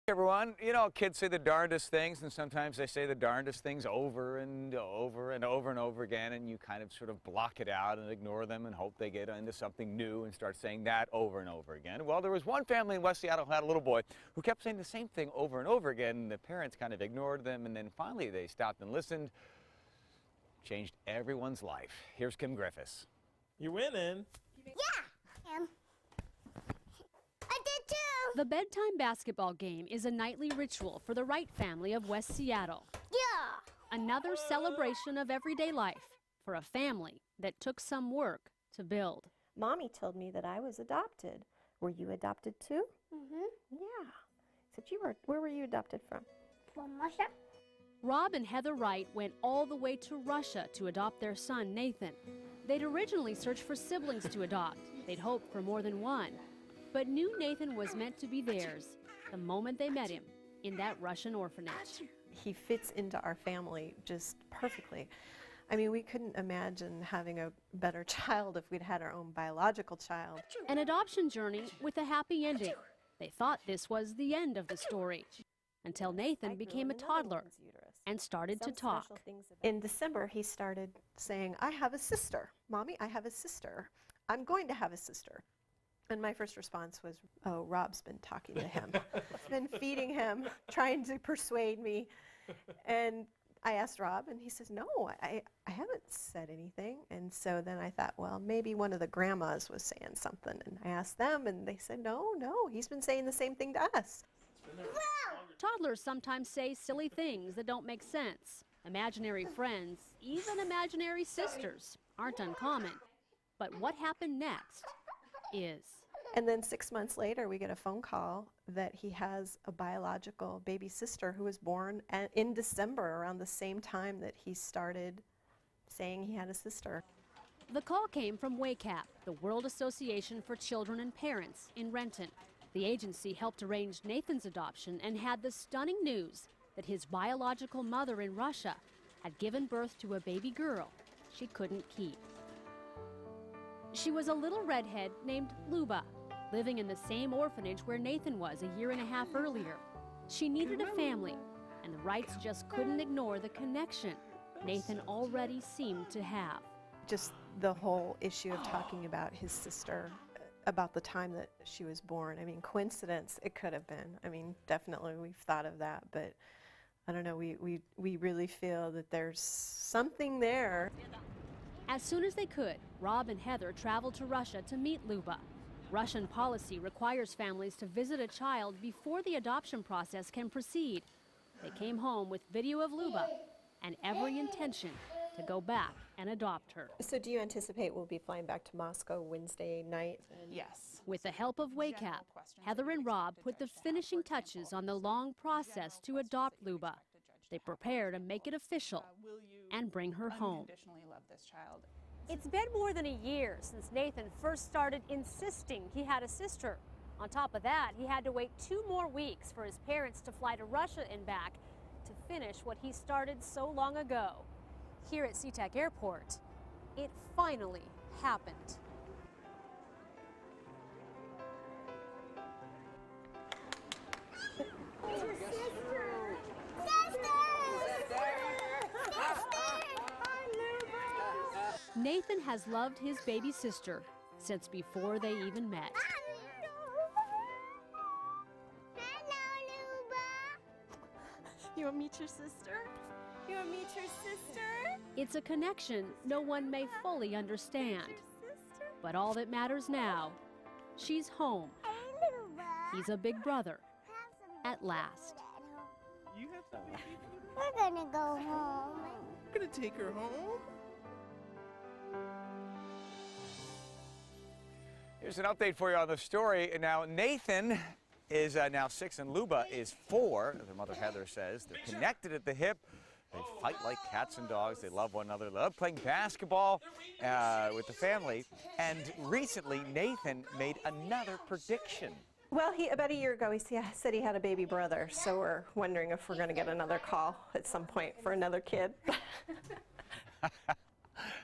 Everyone, you know, kids say the darndest things, and sometimes they say the darndest things over and over and over and over again, and you kind of sort of block it out and ignore them and hope they get into something new and start saying that over and over again. Well, there was one family in West Seattle who had a little boy who kept saying the same thing over and over again, and the parents kind of ignored them, and then finally they stopped and listened. Changed everyone's life. Here's Kim Griffiths. You're winning. Yeah. I did too. The bedtime basketball game is a nightly ritual for the Wright family of West Seattle. Yeah. Another celebration of everyday life for a family that took some work to build. Mommy told me that I was adopted. Were you adopted too? Yeah. Said you were. Where were you adopted from? From Russia. Rob and Heather Wright went all the way to Russia to adopt their son, Nathan. They'd originally searched for siblings to adopt. They'd hoped for more than one, but knew Nathan was meant to be theirs the moment they met him in that Russian orphanage. He fits into our family just perfectly. I mean, we couldn't imagine having a better child if we'd had our own biological child. An adoption journey with a happy ending. They thought this was the end of the story until Nathan became a toddler and started to talk. In December, he started saying, I have a sister. Mommy, I have a sister. I'm going to have a sister. And my first response was, oh, Rob's been talking to him. Been feeding him, trying to persuade me. And I asked Rob, and he says, no, I haven't said anything. And so then I thought, well, maybe one of the grandmas was saying something. And I asked them, and they said, no, he's been saying the same thing to us. Toddlers sometimes say silly things that don't make sense. Imaginary friends, even imaginary sisters, aren't uncommon. But what happened next is. And then 6 months later, we get a phone call that he has a biological baby sister who was born in December, around the same time that he started saying he had a sister. The call came from WACAP, the World Association for Children and Parents in Renton. The agency helped arrange Nathan's adoption and had the stunning news that his biological mother in Russia had given birth to a baby girl she couldn't keep. She was a little redhead named Lyuba, living in the same orphanage where Nathan was a year and a half earlier. She needed a family, and the Wrights just couldn't ignore the connection Nathan already seemed to have. Just the whole issue of talking about his sister, about the time that she was born. I mean, coincidence, it could have been. I mean, definitely we've thought of that, but I don't know, we really feel that there's something there. As soon as they could, Rob and Heather traveled to Russia to meet Lyuba. Russian policy requires families to visit a child before the adoption process can proceed. They came home with video of Lyuba and every intention to go back and adopt her. So do you anticipate we'll be flying back to Moscow Wednesday night? Yes. With the help of WACAP, Heather and Rob put the finishing touches on the long process to adopt Lyuba. They prepare to make it official and bring her home. It's been more than a year since Nathan first started insisting he had a sister. On top of that, he had to wait 2 more weeks for his parents to fly to Russia and back to finish what he started so long ago. Here at SeaTac Airport, it finally happened. Nathan has loved his baby sister since before they even met. Hello, Lyuba. You want to meet your sister? You want to meet your sister? It's a connection no one may fully understand. But all that matters now, she's home. Hey, Lyuba. He's a big brother Have some at last. You have something? We're gonna go home. We're gonna take her home. Here's an update for you on the story. Now, Nathan is now 6 and Lyuba is 4. Their mother Heather says they're connected at the hip. They fight like cats and dogs. They love one another. They love playing basketball with the family. And recently, Nathan made another prediction. Well, about a year ago, he said he had a baby brother, so we're wondering if we're going to get another call at some point for another kid.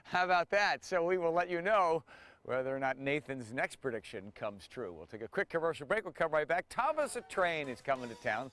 How about that? So we will let you know whether or not Nathan's next prediction comes true. We'll take a quick commercial break. We'll come right back. Thomas the Train is coming to town.